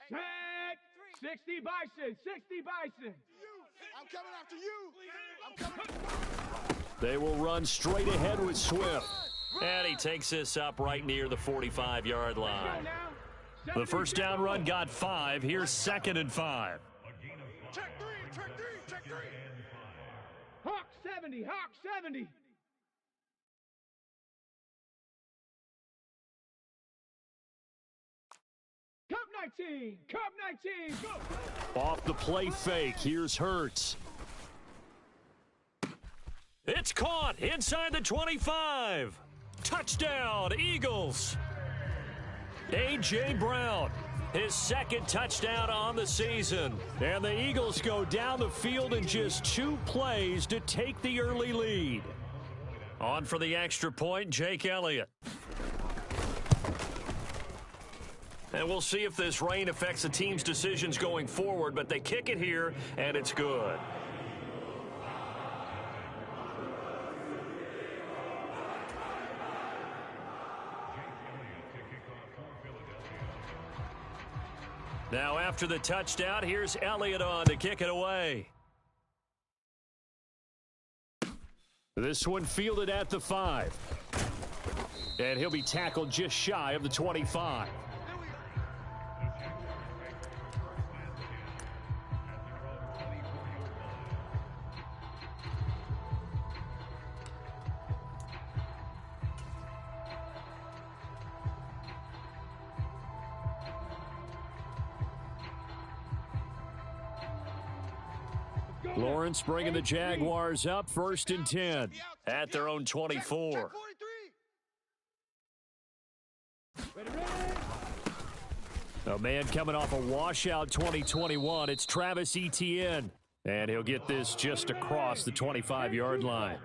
Set. 60 Bison. 60 Bison. I'm coming after you. I'm coming. They will run straight ahead with Swift. And he takes this up right near the 45-yard line. The first down run got 5. Here's 2nd and 5. Check three. Hawk 70. Hawk 70. Cup 19. Cup 19. Go. Off the play fake. Here's Hurts. It's caught inside the 25. Touchdown, Eagles. A.J. Brown, his 2nd touchdown on the season. And the Eagles go down the field in just 2 plays to take the early lead. On for the extra point, Jake Elliott. And we'll see if this rain affects the team's decisions going forward, but they kick it here, and it's good. Now after the touchdown, here's Elliott on to kick it away. This one fielded at the 5. And he'll be tackled just shy of the 25. Lawrence bringing the Jaguars up 1st and 10 at their own 24. A man coming off a washout 2021. It's Travis Etienne. And he'll get this just across the 25-yard line.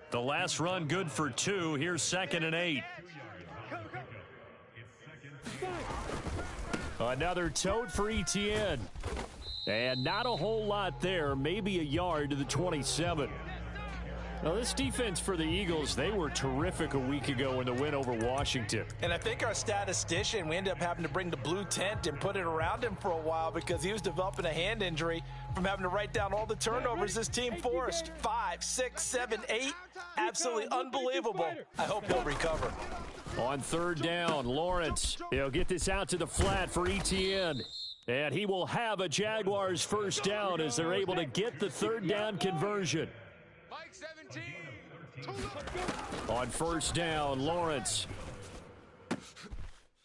The last run good for 2. Here's 2nd and 8. Another tote for Etienne. And not a whole lot there, maybe a yard to the 27. Now, this defense for the Eagles, they were terrific a week ago in the win over Washington. And I think our statistician, we ended up having to bring the blue tent and put it around him for a while because he was developing a hand injury from having to write down all the turnovers this team forced. 5, 6, 7, 8. Absolutely unbelievable. I hope he'll recover. On 3rd down, Lawrence. He'll get this out to the flat for Etienne. And he will have a Jaguars first down as they're able to get the 3rd down conversion. On 1st down, Lawrence.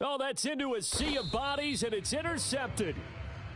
Oh, that's into a sea of bodies, and it's intercepted.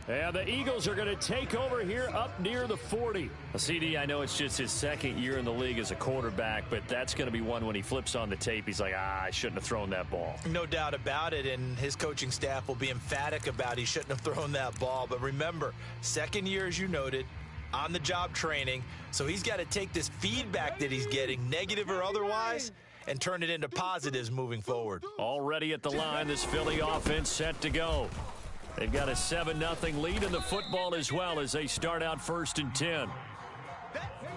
And the Eagles are going to take over here up near the 40. CD, I know it's just his 2nd year in the league as a quarterback, but that's going to be one when he flips on the tape. He's like, I shouldn't have thrown that ball. No doubt about it, and his coaching staff will be emphatic about he shouldn't have thrown that ball. But remember, 2nd year, as you noted, on-the-job training, so he's got to take this feedback that he's getting, negative or otherwise, and turn it into positives moving forward. Already at the line, this Philly offense set to go. They've got a 7-0 lead in the football as well as they start out 1st and 10.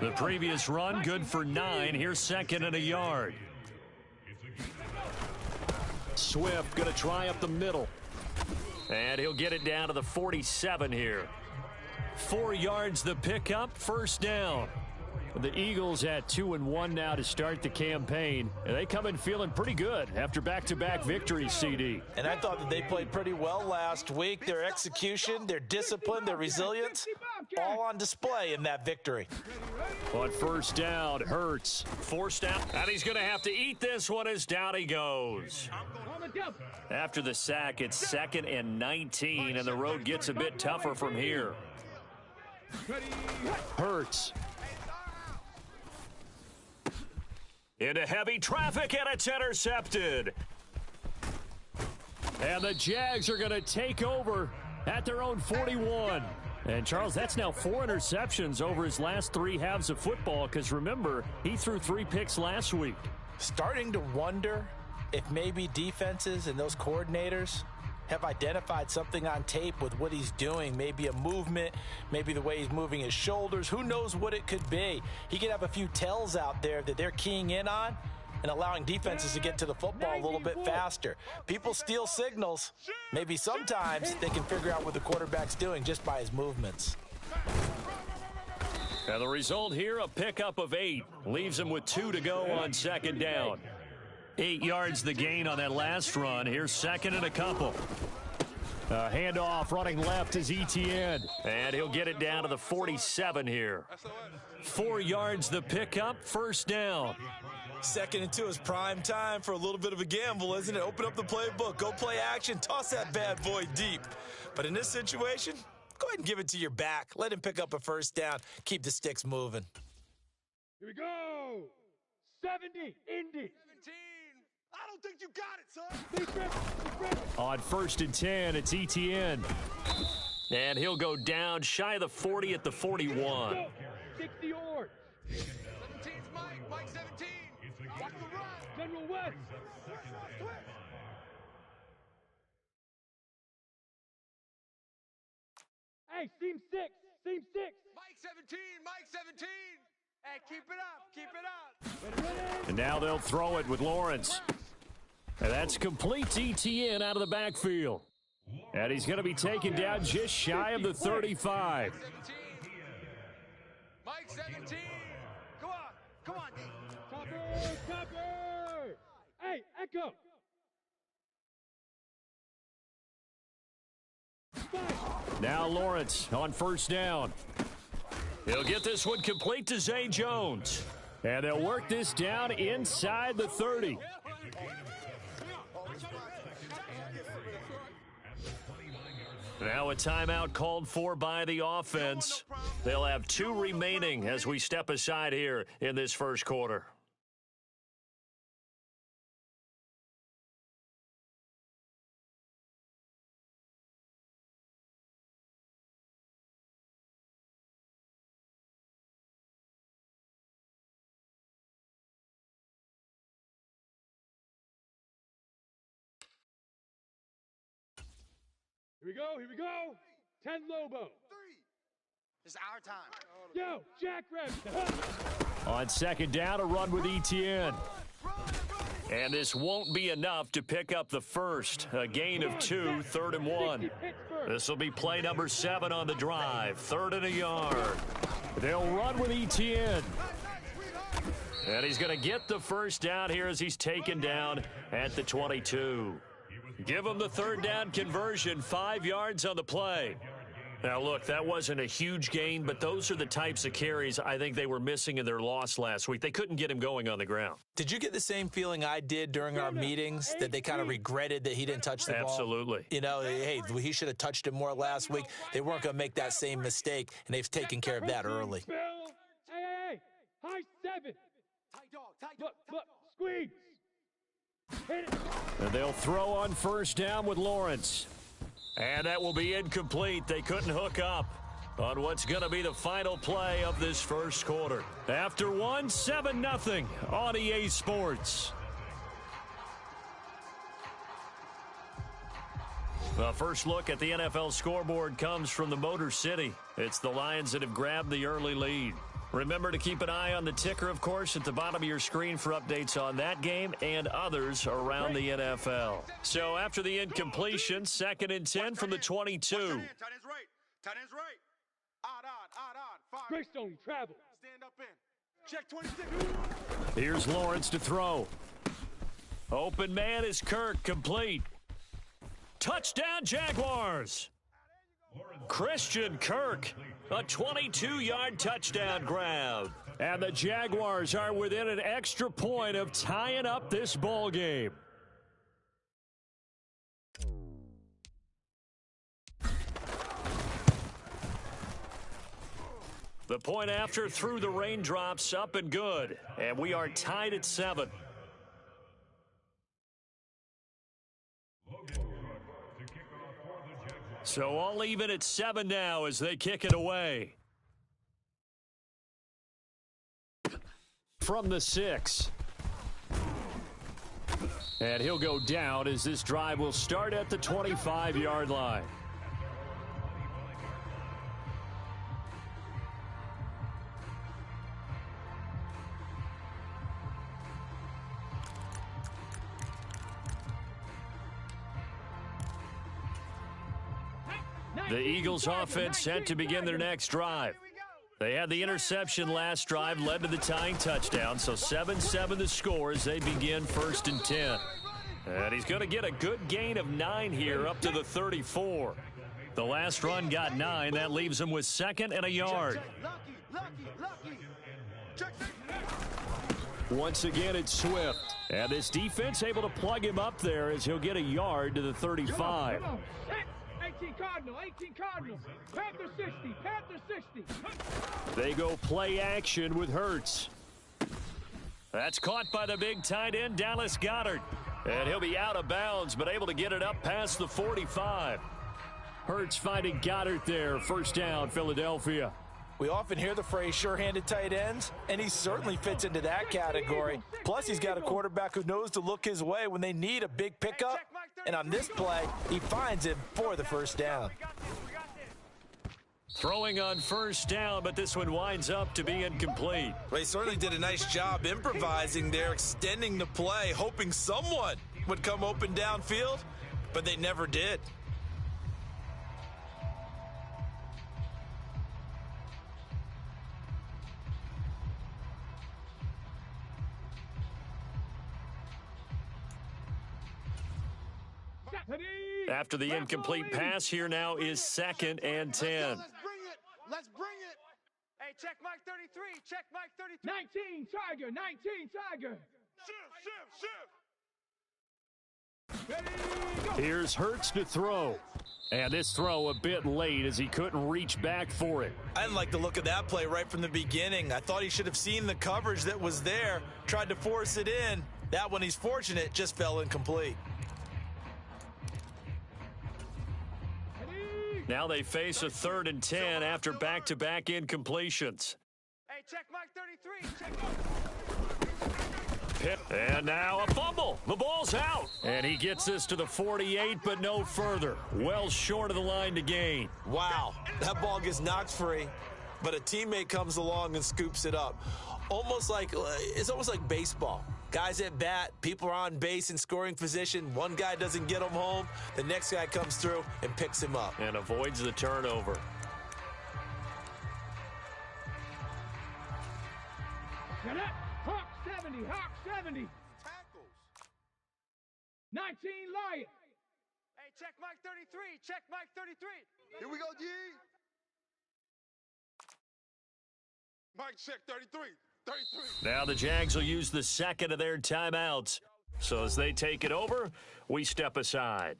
The previous run, good for 9. Here's 2nd and a yard. Swift going to try up the middle. And he'll get it down to the 47 here. 4 yards the pickup, 1st down. The Eagles at 2-1 now to start the campaign. And they come in feeling pretty good after back-to-back victories, CD. And I thought that they played pretty well last week. Their execution, their discipline, their resilience, all on display in that victory. On 1st down, Hurts. Forced out, and he's going to have to eat this one as down he goes. After the sack, it's 2nd and 19, and the road gets a bit tougher from here. Hurts. Into heavy traffic, and it's intercepted. And the Jags are going to take over at their own 41. And, Charles, that's now 4 interceptions over his last 3 halves of football because, remember, he threw 3 picks last week. Starting to wonder if maybe defenses and those coordinators have identified something on tape with what he's doing, maybe a movement, maybe the way he's moving his shoulders. Who knows what it could be? He could have a few tells out there that they're keying in on, and allowing defenses to get to the football a little bit faster. People steal signals. Maybe sometimes they can figure out what the quarterback's doing just by his movements. And the result here, a pickup of 8. Leaves him with 2 to go on second down. 8 yards the gain on that last run. Here's second and a couple. Handoff running left is Etienne. And he'll get it down to the 47 here. 4 yards the pickup, first down. 2nd and 2 is prime time for a little bit of a gamble, isn't it? Open up the playbook, go play action, toss that bad boy deep. But in this situation, go ahead and give it to your back. Let him pick up a first down. Keep the sticks moving. Here we go. 70, Indy. 17. I don't think you got it, son. On 1st and 10, it's Etienne. And he'll go down shy of the 40 at the 41. 60 yards. 17's Mike. Mike 17. Watch the run. General West. Hey, seam 6. Seam 6. Mike 17. Mike 17. Hey, keep it up. Keep it up. And now they'll throw it with Lawrence. And that's complete to Etienne out of the backfield. And he's going to be taken down just shy of the 35. 17. Mike 17. Come on. Come on, D. Copper. Hey, Echo. 5. Now Lawrence on first down. He'll get this one complete to Zay Jones. And they'll work this down inside the 30. Now a timeout called for by the offense. They'll have 2 remaining as we step aside here in this first quarter. Here we go. 10 Lobo. 3. It's our time. Yo, Jackrabbit. On 2nd down, a run with Etienne. And this won't be enough to pick up the first. A gain of 2, 3rd and 1. This will be play number 7 on the drive. 3rd and a yard. They'll run with Etienne. And he's going to get the first down here as he's taken down at the 22. Give him the 3rd down conversion, 5 yards on the play. Now, look, that wasn't a huge gain, but those are the types of carries I think they were missing in their loss last week. They couldn't get him going on the ground. Did you get the same feeling I did during our meetings, that they kind of regretted that he didn't touch the ball? Absolutely. You know, hey, he should have touched it more last week. They weren't going to make that same mistake, and they've taken care of that early. Bill. Hey. High 7. Tight dog. Look. Squeeze. Hit it. And they'll throw on first down with Lawrence. And that will be incomplete. They couldn't hook up on what's going to be the final play of this first quarter. After 1, 7-0 on EA Sports. The first look at the NFL scoreboard comes from the Motor City. It's the Lions that have grabbed the early lead. Remember to keep an eye on the ticker, of course, at the bottom of your screen for updates on that game and others around the NFL. So after the incompletion, 2nd and 10 from the 22. Tight end's right. Tight end's right. Odd. 5. Greystone travel. Stand up in. Check 26. Here's Lawrence to throw. Open man is Kirk, complete. Touchdown, Jaguars. Christian Kirk, a 22-yard touchdown grab. And the Jaguars are within an extra point of tying up this ball game. The point after through the raindrops, up and good. And we are tied at 7. So all even at 7 now as they kick it away. From the 6. And he'll go down as this drive will start at the 25-yard line. The Eagles offense set to begin their next drive. They had the interception last drive, led to the tying touchdown, so 7-7 the score as they begin 1st and 10. And he's going to get a good gain of 9 here up to the 34. The last run got 9. That leaves him with 2nd and a yard. Once again, it's Swift. And this defense able to plug him up there as he'll get a yard to the 35. 18 Cardinal, 18 Cardinal. Panther 60, Panther 60. They go play action with Hurts. That's caught by the big tight end, Dallas Goedert. And he'll be out of bounds, but able to get it up past the 45. Hurts finding Goddard there. 1st down, Philadelphia. We often hear the phrase sure-handed tight ends, and he certainly fits into that category. Plus, he's got a quarterback who knows to look his way when they need a big pickup. And on this play, he finds him for the 1st down. Throwing on 1st down, but this one winds up to be incomplete. Well, he certainly did a nice job improvising there, extending the play, hoping someone would come open downfield, but they never did. After the incomplete pass, here now is 2nd and 10. Let's bring it. Hey, check Mike 33. Check Mike 33. 19 Tiger, 19 Tiger. Shift. Here's Hurts to throw. And this throw a bit late as he couldn't reach back for it. I didn't like the look of that play right from the beginning. I thought he should have seen the coverage that was there, tried to force it in. That one, he's fortunate, just fell incomplete. Now they face a 3rd and 10 after back-to-back incompletions. Hey, check Mike 33. And now a fumble. The ball's out. And he gets this to the 48, but no further. Well short of the line to gain. Wow, that ball gets knocked free, but a teammate comes along and scoops it up. It's almost like baseball. Guys at bat, people are on base in scoring position. One guy doesn't get him home. The next guy comes through and picks him up. And avoids the turnover. Hawk 70, Hawk 70. Tackles. 19 Lion. Hey, check Mike 33. Check Mike 33. Here we go, G. Mike check 33. 33. Now the Jags will use the 2nd of their timeouts. So as they take it over, we step aside.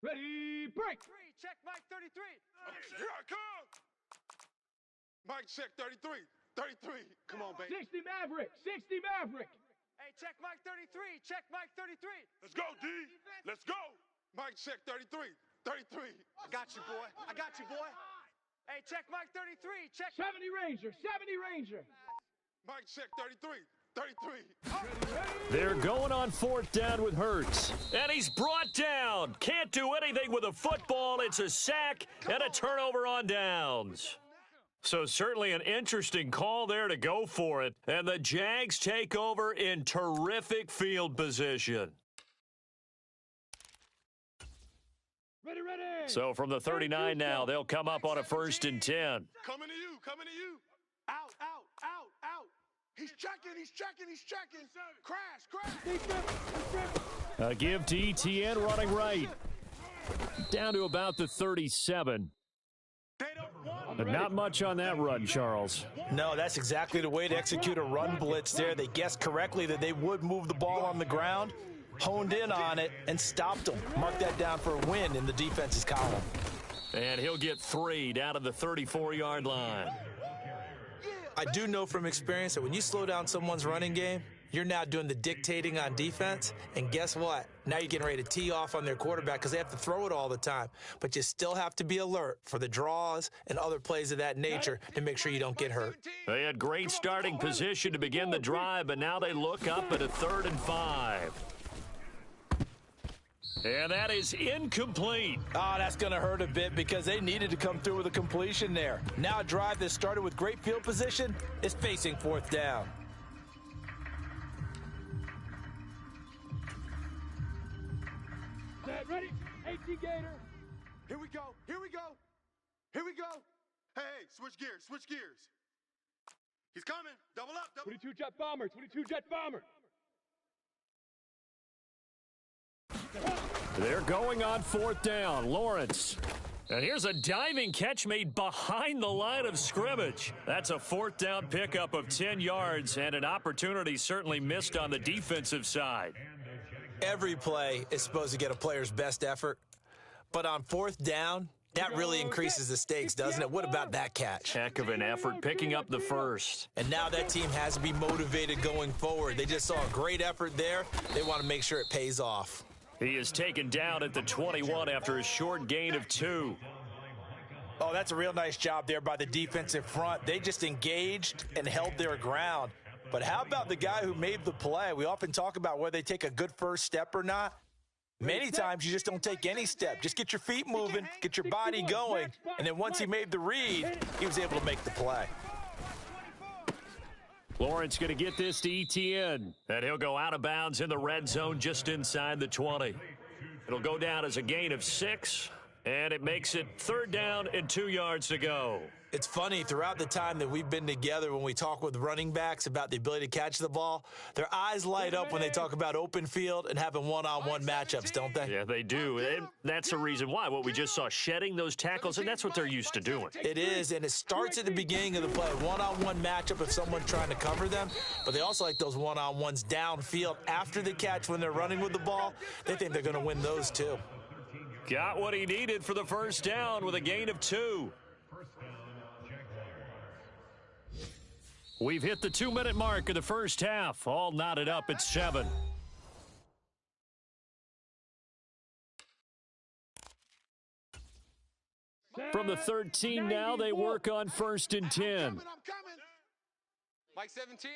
Ready, break. Check Mike 33. Here I come. Mike check 33. 33. Come on, baby. 60 Maverick, 60 Maverick. Hey, check Mike 33. Check Mike 33. Let's go, D. Let's go. Mike check 33. 33. I got you, boy. I got you, boy. Hey, check Mike 33. Check 70 Ranger, 70 Ranger. Mike check 33. 33. They're going on 4th down with Hurts. And he's brought down. Can't do anything with a football. It's a sack and a turnover on downs. So certainly an interesting call there to go for it. And the Jags take over in terrific field position. Ready. So from the 39 now, they'll come up on a 1st and 10. Coming to you. Coming to you. Out. He's checking. Crash. A give to ETN running right. Down to about the 37. But not much on that run, Charles. No, that's exactly the way to execute a run blitz there. They guessed correctly that they would move the ball on the ground, honed in on it, and stopped them. Mark that down for a win in the defense's column. And he'll get 3 down to the 34-yard line. I do know from experience that when you slow down someone's running game, you're now doing the dictating on defense. And guess what? Now you're getting ready to tee off on their quarterback because they have to throw it all the time. But you still have to be alert for the draws and other plays of that nature to make sure you don't get hurt. They had great starting position to begin the drive, but now they look up at a 3rd and 5. And that is incomplete. Oh, that's going to hurt a bit because they needed to come through with a completion there. Now a drive that started with great field position is facing fourth down. Set, ready? 18 Gator. Here we go. Here we go. Here we go. Hey, switch gears. Switch gears. He's coming. Double up. 22 Jet Bomber. 22 Jet Bomber. They're going on fourth down. Lawrence. And here's a diving catch made behind the line of scrimmage. That's a fourth down pickup of 10 yards and an opportunity certainly missed on the defensive side. Every play is supposed to get a player's best effort, but on fourth down, that really increases the stakes, doesn't it? What about that catch? Heck of an effort picking up the first. And now that team has to be motivated going forward. They just saw a great effort there. They want to make sure it pays off. He is taken down at the 21 after a short gain of 2. Oh, that's a real nice job there by the defensive front. They just engaged and held their ground. But how about the guy who made the play? We often talk about whether they take a good first step or not. Many times you just don't take any step. Just get your feet moving, get your body going, and then once he made the read, he was able to make the play. Lawrence going to get this to ETN, and he'll go out of bounds in the red zone just inside the 20. It'll go down as a gain of 6, and it makes it third down and 2 yards to go. It's funny, throughout the time that we've been together, when we talk with running backs about the ability to catch the ball, their eyes light up when they talk about open field and having one-on-one matchups, don't they? Yeah, they do. And that's the reason why. What we just saw, shedding those tackles, and that's what they're used to doing. It is, and it starts at the beginning of the play. One-on-one matchup if someone's trying to cover them, but they also like those one-on-ones downfield after the catch when they're running with the ball. They think they're going to win those too. Got what he needed for the first down with a gain of 2. We've hit the 2-minute mark of the first half. All knotted up at 7. From the 13 now, they work on 1st and 10. I'm coming. Mike 17.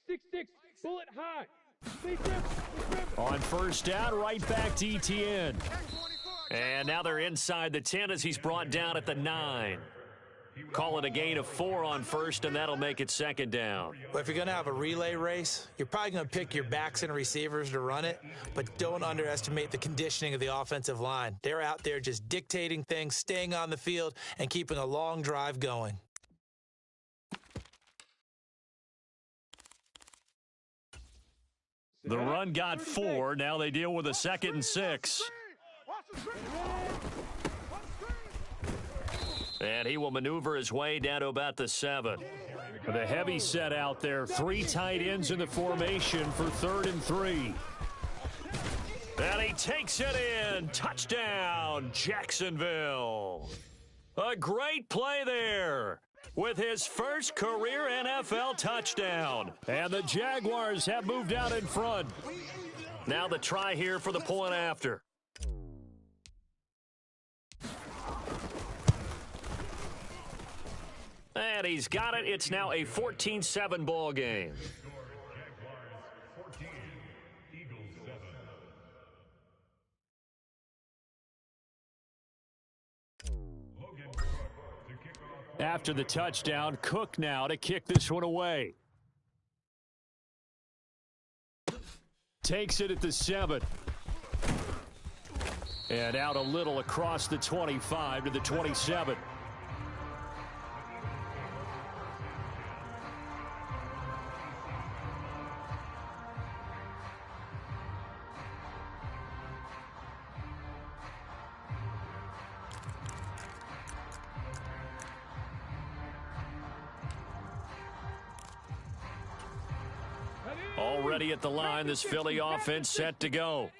6-6. Bullet high. Stay grip. On first down, right back to ETN. And now they're inside the 10 as he's brought down at the 9. Call it a gain of 4 on first, and that'll make it 2nd down. Well, if you're going to have a relay race, you're probably going to pick your backs and receivers to run it, but don't underestimate the conditioning of the offensive line. They're out there just dictating things, staying on the field, and keeping a long drive going. The run got 4. Now they deal with a 2nd and 6. And he will maneuver his way down to about the 7. The heavy set out there. 3 tight ends in the formation for 3rd and 3. And he takes it in. Touchdown, Jacksonville. A great play there with his first career NFL touchdown. And the Jaguars have moved out in front. Now the try here for the point after. And he's got it. It's now a 14-7 ball game. After the touchdown, Cook now to kick this one away. Takes it at the 7. And out a little across the 25 to the 27. Already at the line, this Philly offense set to go.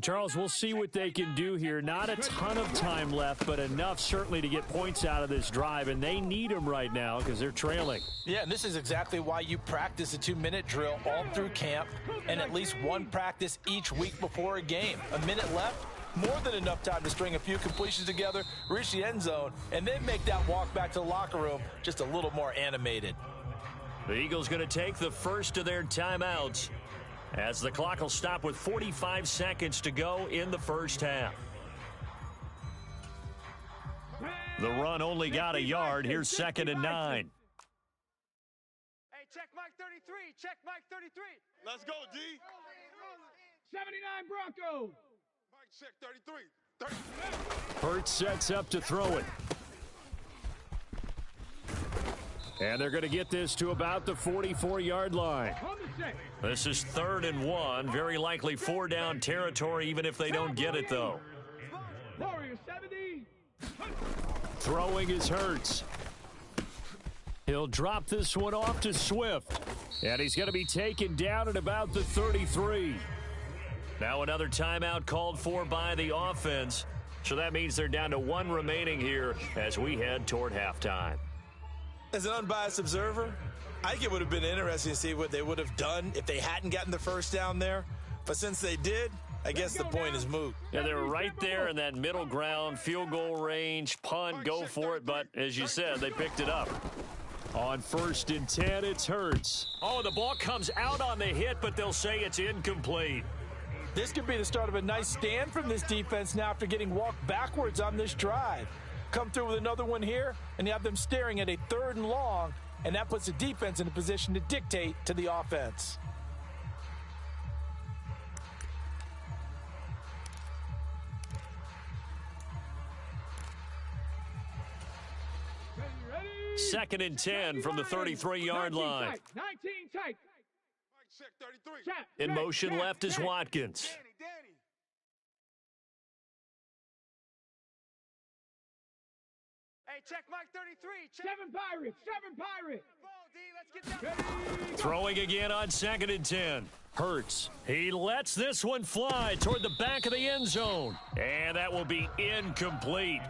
Charles, we'll see what they can do here. Not a ton of time left, but enough certainly to get points out of this drive, and they need them right now because they're trailing. Yeah, and this is exactly why you practice a 2-minute drill all through camp and at least one practice each week before a game. A minute left, more than enough time to string a few completions together, reach the end zone, and then make that walk back to the locker room just a little more animated. The Eagles going to take the first of their timeouts. as the clock will stop with 45 seconds to go in the first half. The run only got a yard. Here's 2nd and 9. Hey, check Mike 33. Check Mike 33. Let's go, D. 79 Broncos. Mike, check 33. Hurts sets up to throw it. And they're going to get this to about the 44-yard line. This is 3rd and 1. Very likely 4-down territory, even if they don't get it, though. Warrior 70. Throwing is Hurts. He'll drop this one off to Swift. And he's going to be taken down at about the 33. Now another timeout called for by the offense. So that means they're down to 1 remaining here as we head toward halftime. As an unbiased observer, I think it would have been interesting to see what they would have done if they hadn't gotten the first down there. But since they did, I guess the point is moot. Yeah, they're right there in that middle ground, field goal range, punt, go for it. But as you said, they picked it up. On 1st and 10, it's Hurts. Oh, the ball comes out on the hit, but they'll say it's incomplete. This could be the start of a nice stand from this defense now after getting walked backwards on this drive. Come through with another one here, and you have them staring at a 3rd and long, and that puts the defense in a position to dictate to the offense. Second and 10 from the 33-yard line. 19 tight. Mike, check 33. In motion left is Watkins. Danny. Hey, check Mike 33. Check. 7 Pirates. 7 Pirates. Ball, D. Let's get down. Throwing again on 2nd and 10. Hurts. He lets this one fly toward the back of the end zone. And that will be incomplete.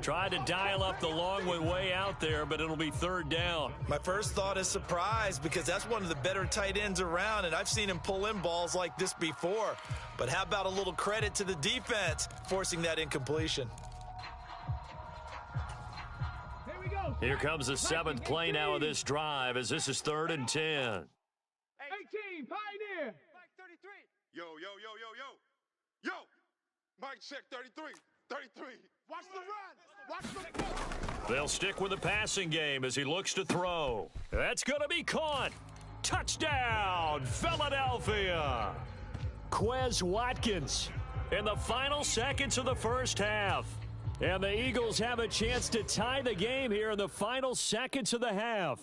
Tried to dial up the long one way out there, but it'll be 3rd down. My first thought is surprise because that's one of the better tight ends around, and I've seen him pull in balls like this before. But how about a little credit to the defense forcing that incompletion? Here comes the 7th play now of this drive as this is 3rd and 10. 18 Pioneer. Mike 33. Yo. Mike, check 33. 33. Watch the run. Watch the run. They'll stick with the passing game as he looks to throw. That's going to be caught. Touchdown, Philadelphia. Quez Watkins in the final seconds of the first half. And the Eagles have a chance to tie the game here in the final seconds of the half.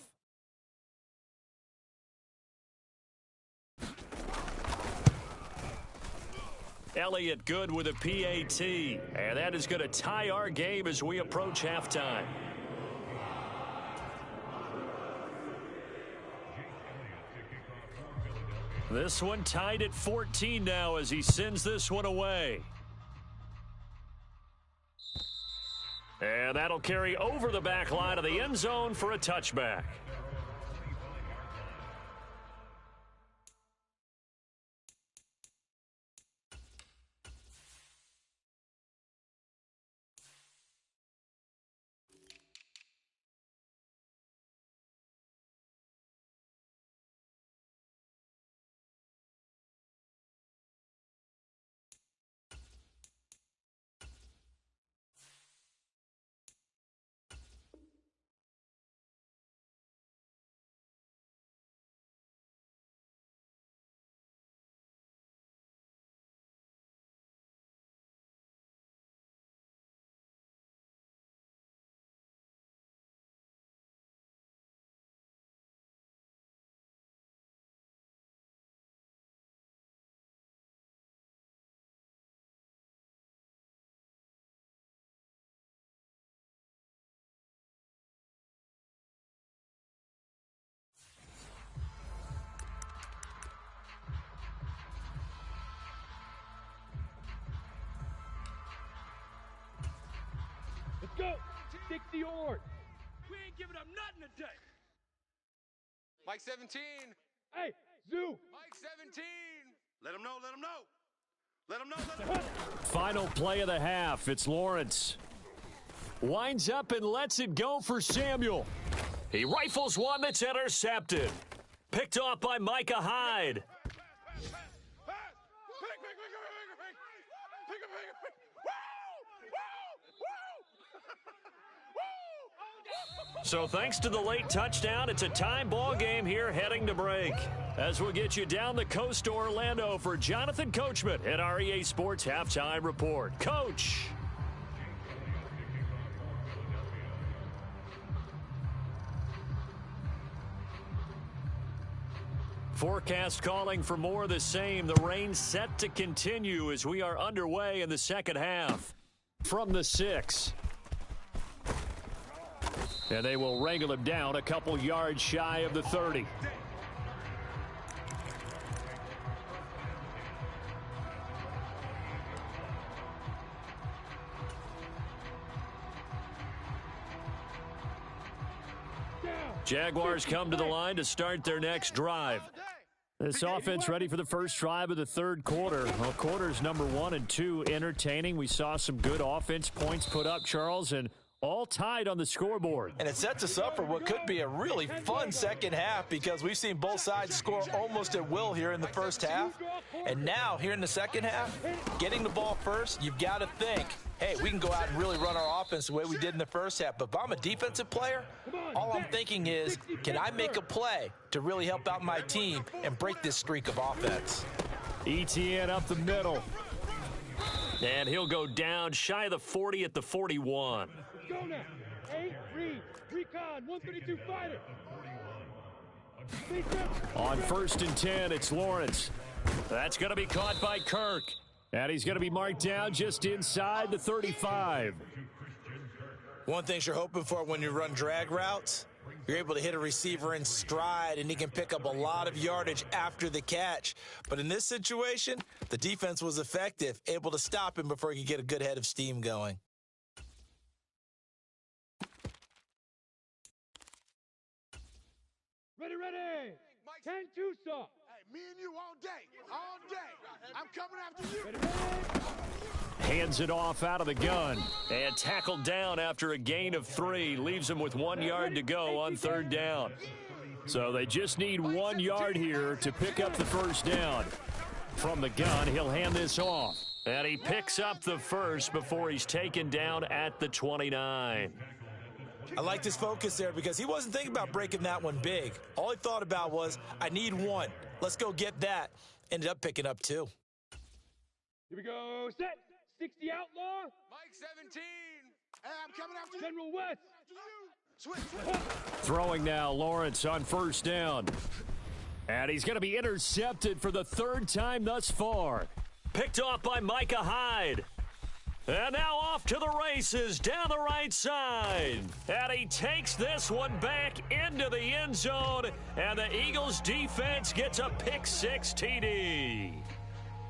Elliott good with a PAT. And that is going to tie our game as we approach halftime. This one tied at 14 now as he sends this one away. And that'll carry over the back line of the end zone for a touchback. Let's go. 60 yards. We ain't giving up nothing today. Mike 17. Hey, Zoo. Mike 17. Let him know. Let him know. Final play of the half. It's Lawrence. Winds up and lets it go for Samuel. He rifles one that's intercepted. Picked off by Micah Hyde. So thanks to the late touchdown, it's a tie ball game here heading to break. As we'll get you down the coast to Orlando for Jonathan Coachman at our EA Sports Halftime Report. Coach. Forecast calling for more of the same. The rain set to continue as we are underway in the second half. From the 6. And they will wrangle him down a couple yards shy of the 30. Jaguars come to the line to start their next drive. This offense ready for the first drive of the third quarter. Well, quarters number 1 and 2 entertaining. We saw some good offense points put up, Charles, and all tied on the scoreboard. And it sets us up for what could be a really fun second half because we've seen both sides score almost at will here in the first half. And now, here in the second half, getting the ball first, you've got to think, hey, we can go out and really run our offense the way we did in the first half. But if I'm a defensive player, all I'm thinking is, can I make a play to really help out my team and break this streak of offense? ETN up the middle. And he'll go down shy of the 40 at the 41. Go now. 8, read. Recon, 132 fighter. On 1st and 10, it's Lawrence. That's going to be caught by Kirk. And he's going to be marked down just inside the 35. One thing you're hoping for when you run drag routes, you're able to hit a receiver in stride, and he can pick up a lot of yardage after the catch. But in this situation, the defense was effective, able to stop him before he could get a good head of steam going. Ready. 10 Tucson. Hey, me and you all day. I'm coming after you. Hands it off out of the gun and tackled down after a gain of 3. Leaves him with 1 yard to go on 3rd down. So they just need 1 yard here to pick up the first down. From the gun, he'll hand this off. And he picks up the first before he's taken down at the 29. I liked his focus there because he wasn't thinking about breaking that one big. All he thought about was, I need 1. Let's go get that. Ended up picking up 2. Here we go. Set. 60 outlaw. Mike 17. Hey, I'm coming after you. General West. Switch. Throwing now, Lawrence on 1st down. And he's going to be intercepted for the 3rd time thus far. Picked off by Micah Hyde. And now off to the races down the right side. And he takes this one back into the end zone. And the Eagles defense gets a pick 6 TD.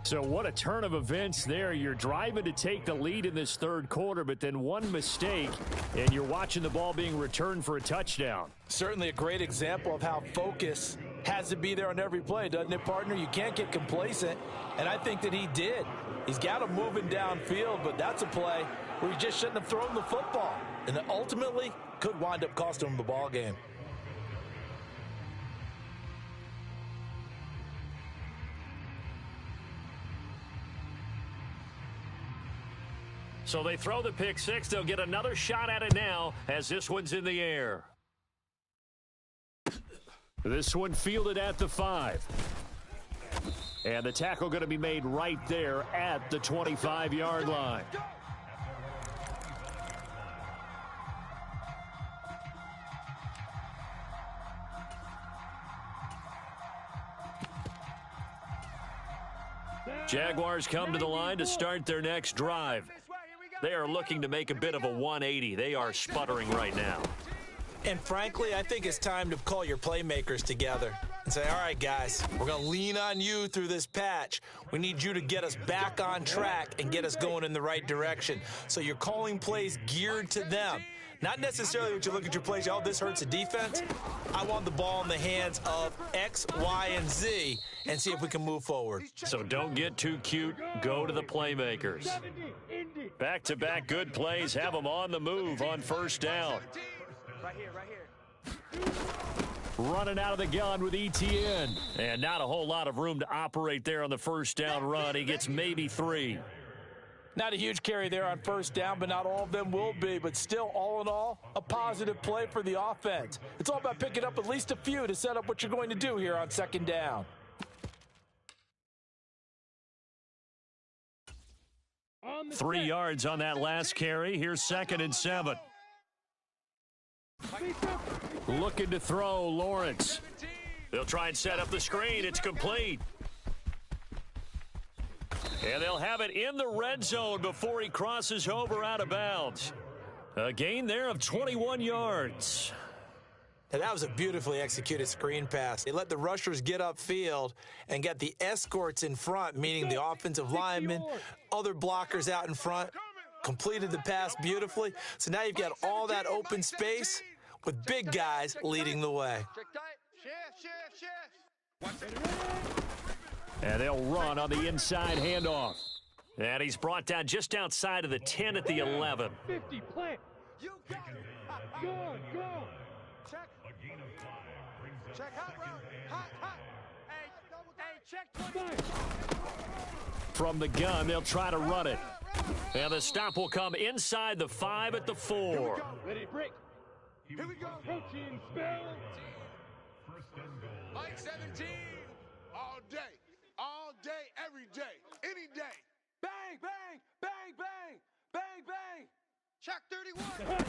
So what a turn of events there. You're driving to take the lead in this 3rd quarter, but then one mistake, and you're watching the ball being returned for a touchdown. Certainly a great example of how focus has to be there on every play, doesn't it, partner? You can't get complacent, and I think that he did. He's got him moving downfield, but that's a play where he just shouldn't have thrown the football, and that ultimately could wind up costing him the ball game. So they throw the pick 6. They'll get another shot at it now as this one's in the air. This one fielded at the 5. And the tackle going to be made right there at the 25-yard line. Jaguars come to the line to start their next drive. They are looking to make a bit of a 180. They are sputtering right now. And frankly, I think it's time to call your playmakers together and say, all right, guys, we're going to lean on you through this patch. We need you to get us back on track and get us going in the right direction. So you're calling plays geared to them. Not necessarily what you look at your plays, oh, this hurts the defense. I want the ball in the hands of X, Y, and Z and see if we can move forward. So don't get too cute. Go to the playmakers. Back-to-back good plays have them on the move on 1st down. Right here. Running out of the gun with ETN. And not a whole lot of room to operate there on the 1st down run. He gets maybe 3. Not a huge carry there on first down, but not all of them will be. But still, all in all, a positive play for the offense. It's all about picking up at least a few to set up what you're going to do here on second down. On the 3 set. yards on that last carry. Here's 2nd and 7. Looking to throw, Lawrence. They'll try and set up the screen. It's complete. And they'll have it in the red zone before he crosses over out of bounds. A gain there of 21 yards. And that was a beautifully executed screen pass. They let the rushers get upfield and get the escorts in front, meaning the offensive linemen, other blockers out in front, completed the pass beautifully. So now you've got all that open space with big guys leading the way. And they'll run on the inside handoff. And he's brought down just outside of the 10 at the 11. 50, plant. Go, go. Check. Check hot route. Hot. Hey, check 20. From the gun, they'll try to run it. And the stop will come inside the 5 at the 4. Ready to break. Here we go. Coaching spell. Mike 17. All day, every day, any day. Bang, bang, bang, bang, bang, bang. Check 31.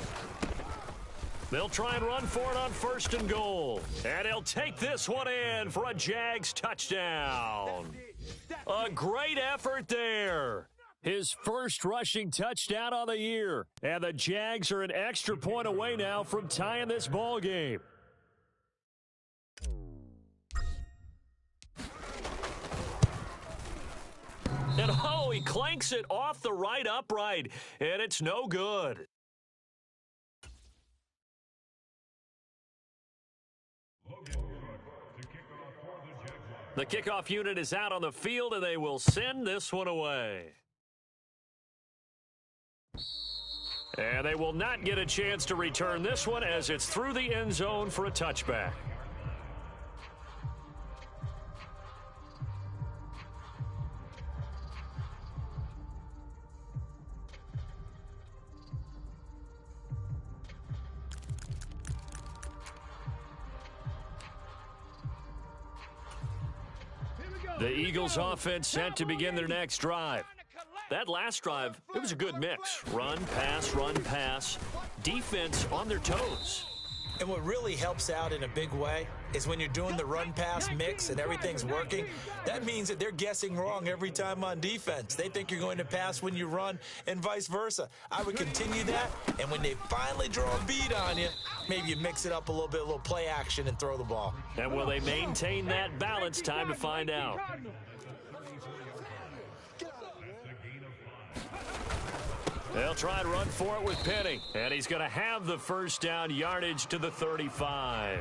They'll try and run for it on 1st and goal. And he'll take this one in for a Jags touchdown. A great effort there. His first rushing touchdown on the year. And the Jags are an extra point away now from tying this ball game. And oh, he clanks it off the right upright, and it's no good. The kickoff unit is out on the field, and they will send this one away. And they will not get a chance to return this one as it's through the end zone for a touchback. The Eagles offense set to begin their next drive. That last drive, it was a good mix. Run, pass, defense on their toes. And what really helps out in a big way is when you're doing the run-pass mix and everything's working, that means that they're guessing wrong every time on defense. They think you're going to pass when you run and vice versa. I would continue that, and when they finally draw a bead on you, maybe you mix it up a little bit, a little play action, and throw the ball. And will they maintain that balance? Time to find out. They'll try and run for it with Penny. And he's going to have the first down, yardage to the 35.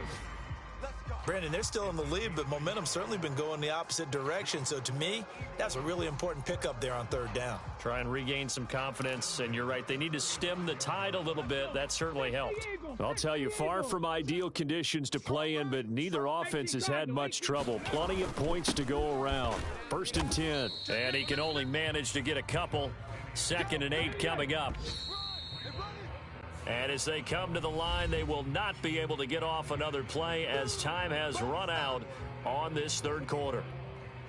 Brandon, they're still in the lead, but momentum's certainly been going the opposite direction. So to me, that's a really important pickup there on 3rd down. Try and regain some confidence, and you're right, they need to stem the tide a little bit. That certainly helped. I'll tell you, far from ideal conditions to play in, but neither offense has had much trouble. Plenty of points to go around. 1st and 10, and he can only manage to get a couple. 2nd and 8 coming up. And as they come to the line, they will not be able to get off another play as time has run out on this 3rd quarter.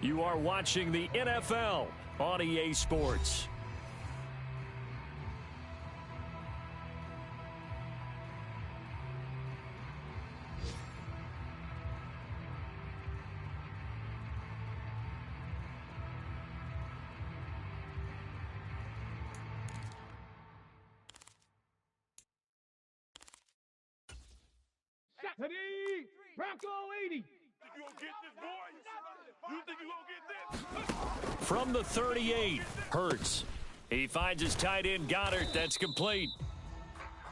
You are watching the NFL on EA Sports. Ready, Bronco 80. You gonna get this, boy? You think you gonna get this? From the 38, Hurts. He finds his tight end, Goddard. That's complete.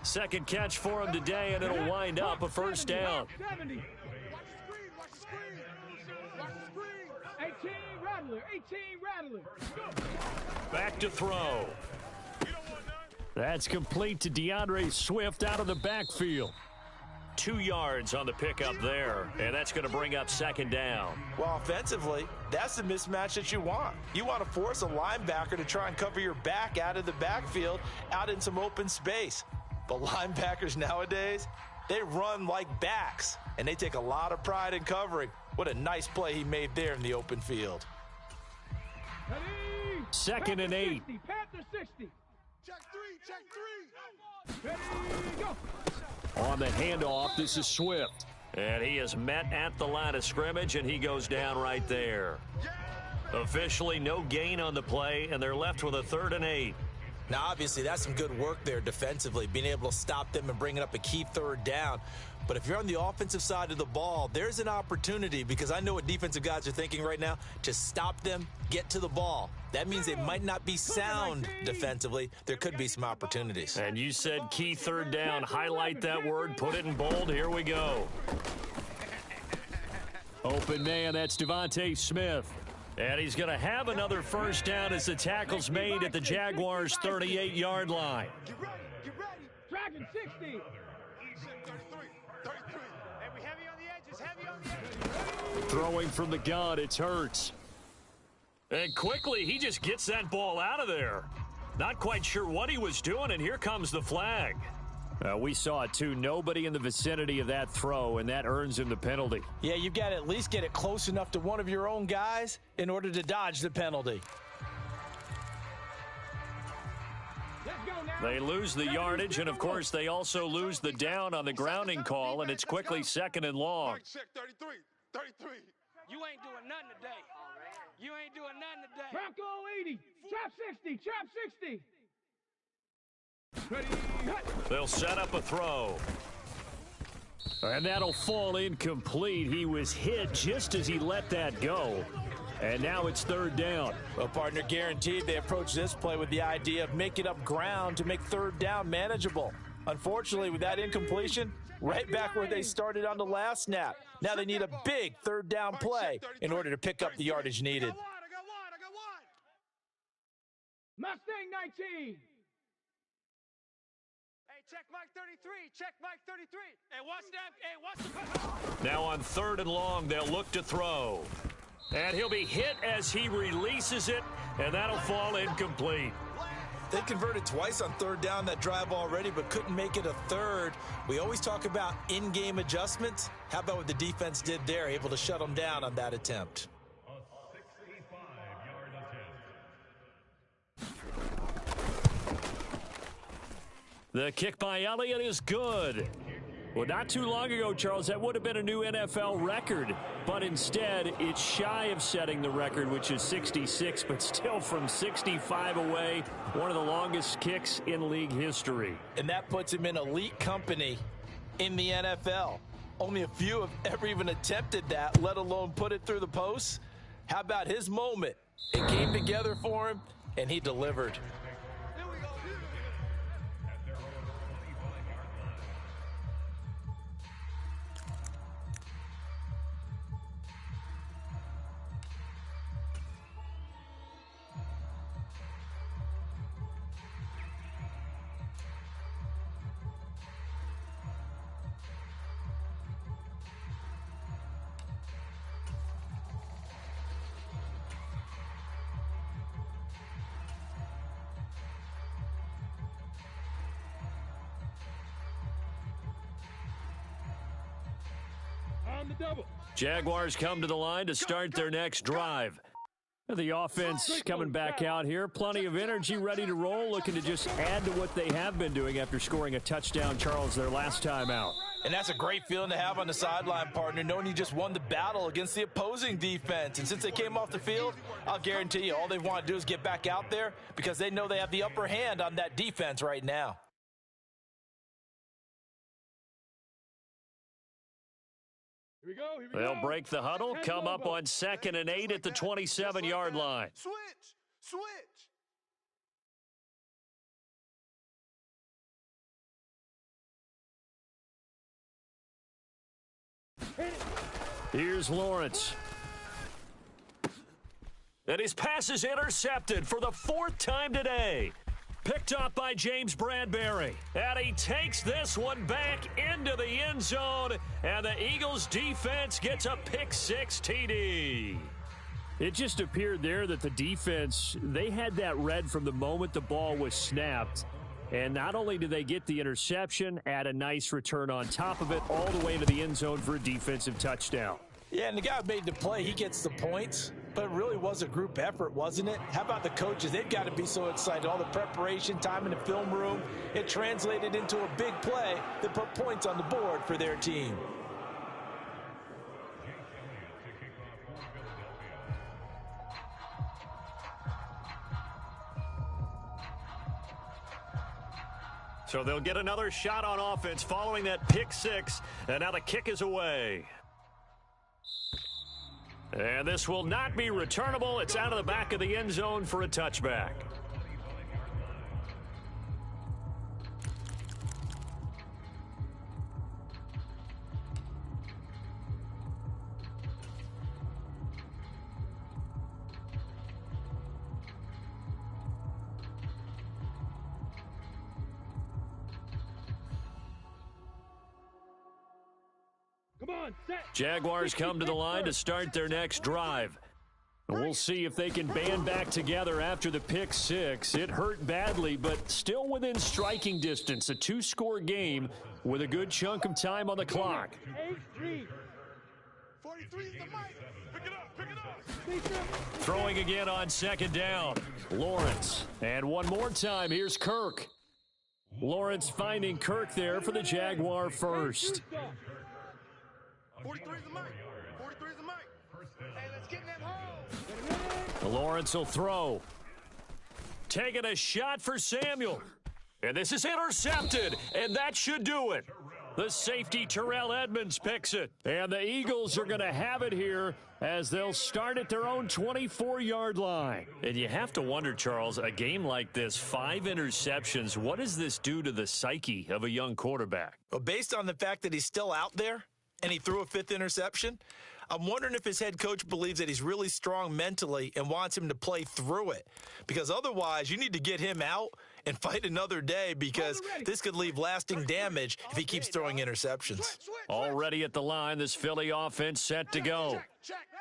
2nd catch for him today, and it'll wind up a first down. 70. Watch the screen. Watch the screen. 18 Rattler. 18 Rattler. Back to throw. That's complete to DeAndre Swift out of the backfield. 2 yards on the pickup there, and that's going to bring up second down. Well, offensively, that's the mismatch that you want. You want to force a linebacker to try and cover your back out of the backfield, out in some open space. But linebackers nowadays, they run like backs, and they take a lot of pride in covering. What a nice play he made there in the open field. Second and 8. Panther 60. Check three. Ready, go. On the handoff, this is Swift. And he is met at the line of scrimmage, and he goes down right there. Officially, no gain on the play, and they're left with a 3rd and 8. Now, obviously, that's some good work there defensively, being able to stop them and bringing up a key 3rd down. But if you're on the offensive side of the ball, there's an opportunity, because I know what defensive guys are thinking right now, to stop them, get to the ball. That means they might not be sound defensively. There could be some opportunities. And you said key 3rd down. Highlight that word, put it in bold. Here we go. Open man, that's Devontae Smith. And he's going to have another first down as the tackle's made at the Jaguars' 38-yard line. Get ready. Dragon 60. 33. And we heavy on the edges, heavy on the edges. Throwing from the gun, it's Hurts. And quickly, he just gets that ball out of there. Not quite sure what he was doing, and here comes the flag. We saw it, too. Nobody in the vicinity of that throw, and that earns him the penalty. Yeah, you've got to at least get it close enough to one of your own guys in order to dodge the penalty. Let's go now. They lose the yardage, and, of course, they also lose the down on the grounding call, and it's quickly 2nd and long. Check 33. 33. You ain't doing nothing today. You ain't doing nothing today. Bronco 80. Trap 60. Trap 60. Ready, hut. They'll set up a throw. And that'll fall incomplete. He was hit just as he let that go. And now it's 3rd down. Well, partner, guaranteed they approach this play with the idea of making up ground to make 3rd down manageable. Unfortunately, with that incompletion, right back where they started on the last snap. Now they need a big 3rd down play in order to pick up the yardage needed. I got one. Mustang 19. Hey, check Mike 33. Check Mike 33. Hey, what's the... Now on 3rd and long, they'll look to throw. And he'll be hit as he releases it, and that'll fall incomplete. They converted twice on 3rd down that drive already, but couldn't make it a 3rd. We always talk about in-game adjustments. How about what the defense did there, able to shut them down on that attempt? A 65-yard attempt. The kick by Elliott is good. Well, not too long ago, Charles, that would have been a new NFL record. But instead, it's shy of setting the record, which is 66, but still from 65 away, one of the longest kicks in league history. And that puts him in elite company in the NFL. Only a few have ever even attempted that, let alone put it through the posts. How about his moment? It came together for him, and he delivered. On the double. Jaguars come to the line to start their next drive. The offense coming back out here. Plenty of energy, ready to roll, looking to just add to what they have been doing after scoring a touchdown, Charles, their last time out. And that's a great feeling to have on the sideline, partner, knowing you just won the battle against the opposing defense. And since they came off the field, I'll guarantee you all they want to do is get back out there because they know they have the upper hand on that defense right now. Here we go. They'll break the huddle, come up on 2nd and 8 at the 27-yard line. Switch. Here's Lawrence. And his pass is intercepted for the 4th time today. Picked up by James Bradbury. And he takes this one back into the end zone. And the Eagles defense gets a pick six TD. It just appeared there that the defense, they had that read from the moment the ball was snapped. And not only did they get the interception, add a nice return on top of it, all the way to the end zone for a defensive touchdown. Yeah, and the guy who made the play, he gets the points. But it really was a group effort, wasn't it? How about the coaches? They've got to be so excited. All the preparation time in the film room, it translated into a big play that put points on the board for their team. So they'll get another shot on offense following that pick six. And now the kick is away. And this will not be returnable. It's out of the back of the end zone for a touchback. Jaguars come to the line to start their next drive. We'll see if they can band back together after the pick six. It hurt badly, but still within striking distance. A two-score game with a good chunk of time on the clock. 43 is the mic. Pick it up. Throwing again on second down. Lawrence. And one more time, here's Kirk. Lawrence finding Kirk there for the Jaguar first. 43 is the mic. 43 is the mic. Hey, let's get in that hole. Lawrence will throw. Taking a shot for Samuel. And this is intercepted, and that should do it. The safety, Terrell Edmonds, picks it. And the Eagles are going to have it here as they'll start at their own 24-yard line. And you have to wonder, Charles, a game like this, 5 interceptions, what does this do to the psyche of a young quarterback? Well, based on the fact that he's still out there and he threw a 5th interception, I'm wondering if his head coach believes that he's really strong mentally and wants him to play through it. Because otherwise, you need to get him out and fight another day, because this could leave lasting damage if he keeps throwing interceptions. Already at the line, this Philly offense set to go.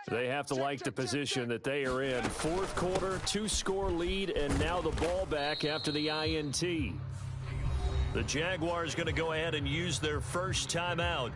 They have to like the position that they are in. Fourth quarter, 2-score lead, and now the ball back after the INT. The Jaguars going to go ahead and use their first timeout.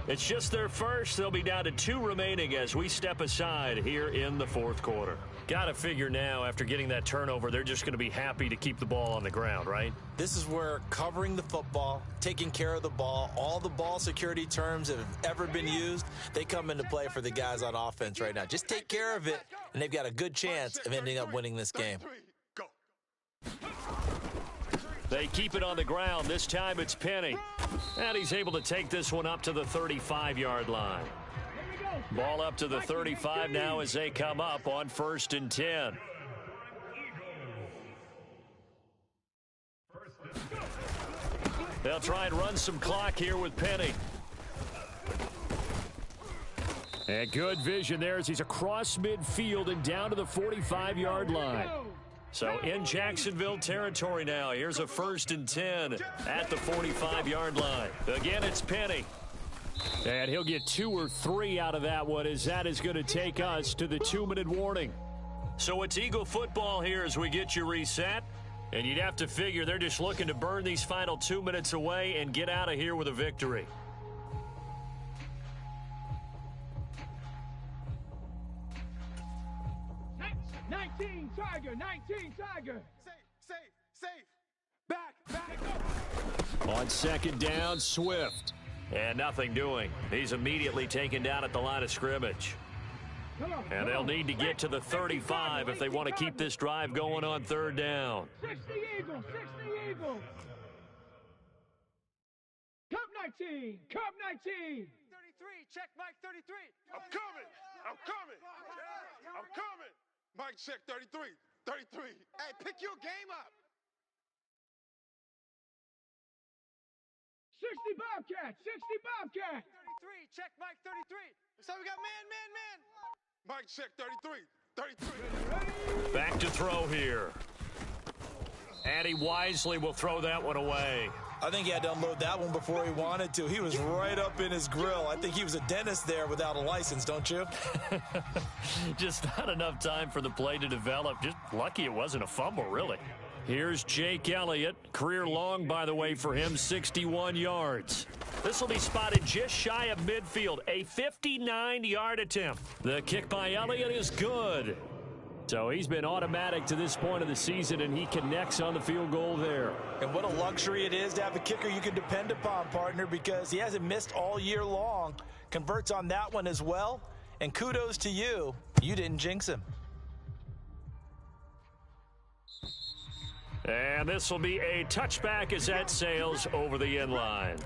It's just their first. They'll be down to 2 remaining as we step aside here in the fourth quarter. Got to figure now, after getting that turnover, they're just going to be happy to keep the ball on the ground, right? This is where covering the football, taking care of the ball, all the ball security terms that have ever been used, they come into play for the guys on offense right now. Just take care of it, and they've got a good chance of ending up winning this game. They keep it on the ground. This time it's Penny. And he's able to take this one up to the 35-yard line. Ball up to the 35 now as they come up on 1st and 10. They'll try and run some clock here with Penny. And good vision there as he's across midfield and down to the 45-yard line. So in Jacksonville territory now. Here's a 1st and 10 at the 45-yard line. Again, it's Penny. And he'll get 2 or 3 out of that one, as that is going to take us to the 2-minute warning. So it's Eagle football here as we get you reset. And you'd have to figure they're just looking to burn these final 2 minutes away and get out of here with a victory. Tiger, 19 Tiger. Safe. Back. On 2nd down, Swift. And nothing doing. He's immediately taken down at the line of scrimmage. And they'll need to get to the 35 if they want to keep this drive going on 3rd down. 60 Eagles. Cup 19. 33, check Mike 33. I'm coming. Mike, check 33. Hey, pick your game up. 60 Bobcat. 33, check Mike 33. So we got man. Mike, check 33. Back to throw here. And he wisely will throw that one away. I think he had to unload that one before he wanted to. He was right up in his grill. I think he was a dentist there without a license, don't you? Just not enough time for the play to develop. Just lucky it wasn't a fumble, really. Here's Jake Elliott. Career long, by the way, for him, 61 yards. This will be spotted just shy of midfield. A 59-yard attempt. The kick by Elliott is good. So he's been automatic to this point of the season, and he connects on the field goal there. And what a luxury it is to have a kicker you can depend upon, partner, because he hasn't missed all year long. Converts on that one as well. And kudos to you. You didn't jinx him. And this will be a touchback as that sails over the end line.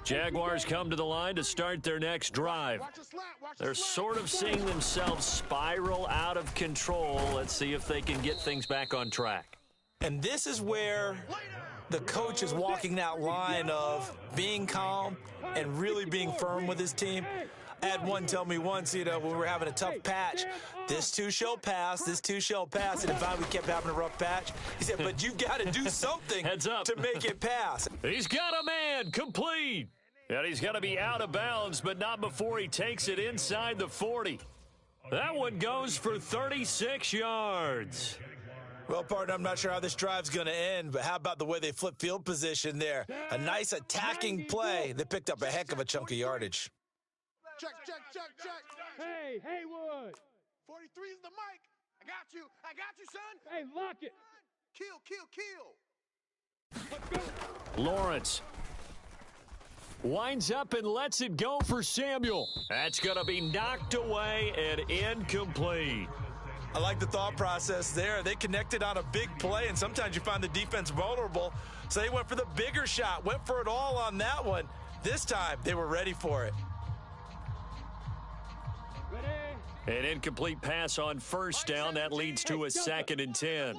Jaguars come to the line to start their next drive. They're sort of seeing themselves spiral out of control. Let's see if they can get things back on track. And this is where the coach is walking that line of being calm and really being firm with his team. I had one tell me once, when we were having a tough patch, this too shall pass, this too shall pass. And if we kept having a rough patch, he said, but you got to do something Heads up. to make it pass. He's got a man, complete. And he's got to be out of bounds, but not before he takes it inside the 40. That one goes for 36 yards. Well, partner, I'm not sure how this drive's going to end, but how about the way they flip field position there? A nice attacking play. They picked up a heck of a chunk of yardage. Check, check, check, check. Hey, Haywood. 43 is the mic. I got you. I got you, son. Hey, lock it. Kill, kill, kill. Let's go. Lawrence winds up and lets it go for Samuel. That's going to be knocked away and incomplete. I like the thought process there. They connected on a big play, and sometimes you find the defense vulnerable. So they went for the bigger shot, went for it all on that one. This time, they were ready for it. An incomplete pass on first down. That leads to a 2nd and 10.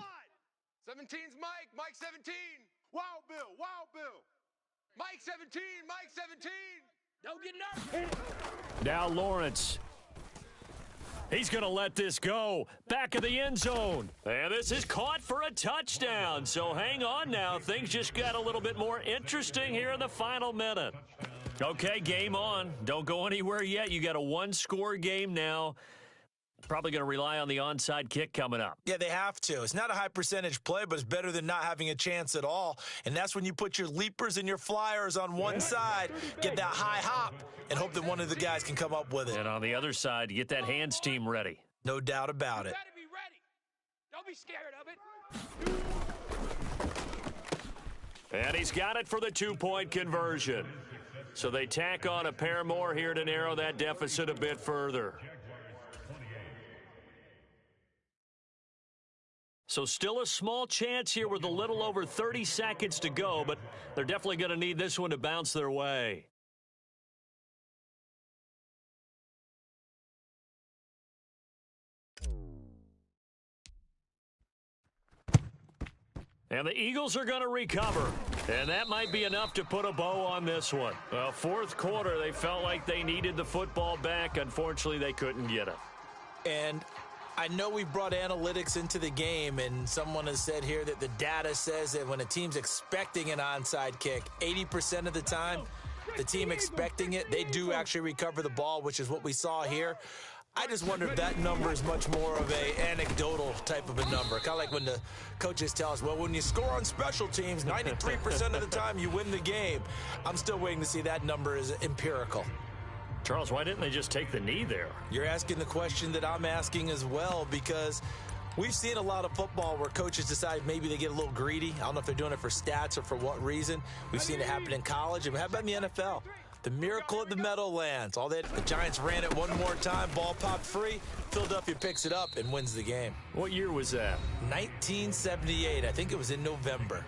17's Mike. Mike 17. Wow, Bill. Wow, Bill. Mike 17. Mike 17. Don't get nervous. Now Lawrence. He's going to let this go. Back of the end zone. And this is caught for a touchdown. So hang on now. Things just got a little bit more interesting here in the final minute. Okay, game on. Don't go anywhere yet. You got a one-score game now. Probably going to rely on the onside kick coming up. Yeah, they have to. It's not a high percentage play, but it's better than not having a chance at all. And that's when you put your leapers and your flyers on one side, get that high hop, and hope that one of the guys can come up with it. And on the other side, you get that hands team ready. No doubt about it. You better be ready. Don't be scared of it. And he's got it for the two-point conversion. So they tack on a pair more here to narrow that deficit a bit further. So still a small chance here with a little over 30 seconds to go, but they're definitely going to need this one to bounce their way. And the Eagles are going to recover. And that might be enough to put a bow on this one. Well, fourth quarter, they felt like they needed the football back. Unfortunately, they couldn't get it. And I know we brought analytics into the game, and someone has said here that the data says that when a team's expecting an onside kick, 80% of the time, the team expecting it, they do actually recover the ball, which is what we saw here. I just wonder if that number is much more of a anecdotal type of a number. Kind of like when the coaches tell us, well, when you score on special teams, 93% of the time you win the game. I'm still waiting to see that number is empirical. Charles, why didn't they just take the knee there? You're asking the question that I'm asking as well, because we've seen a lot of football where coaches decide maybe they get a little greedy. I don't know if they're doing it for stats or for what reason. We've seen it happen in college, and how about in the NFL? The miracle at the Meadowlands. All that, the Giants ran it one more time, ball popped free, Philadelphia picks it up and wins the game. What year was that? 1978. I think it was in November.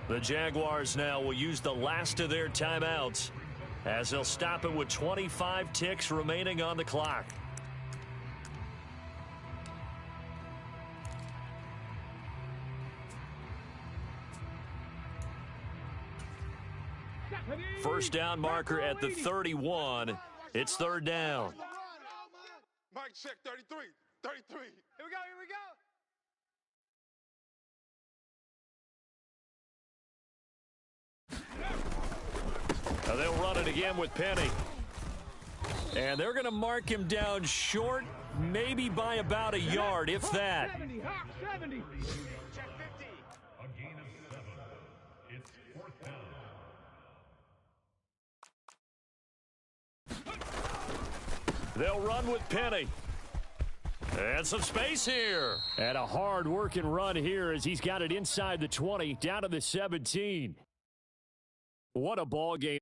The Jaguars now will use the last of their timeouts as they'll stop it with 25 ticks remaining on the clock. First down marker at the 31. It's third down. Mike, check 33. 33. Here we go. Here we go. Now they'll run it again with Penny. And they're going to mark him down short, maybe by about a yard, if that. 70, Hawk 70. Check 50. A gain of 7. It's fourth down. They'll run with Penny. And some space here. And a hard-working run here as he's got it inside the 20, down to the 17. What a ball game.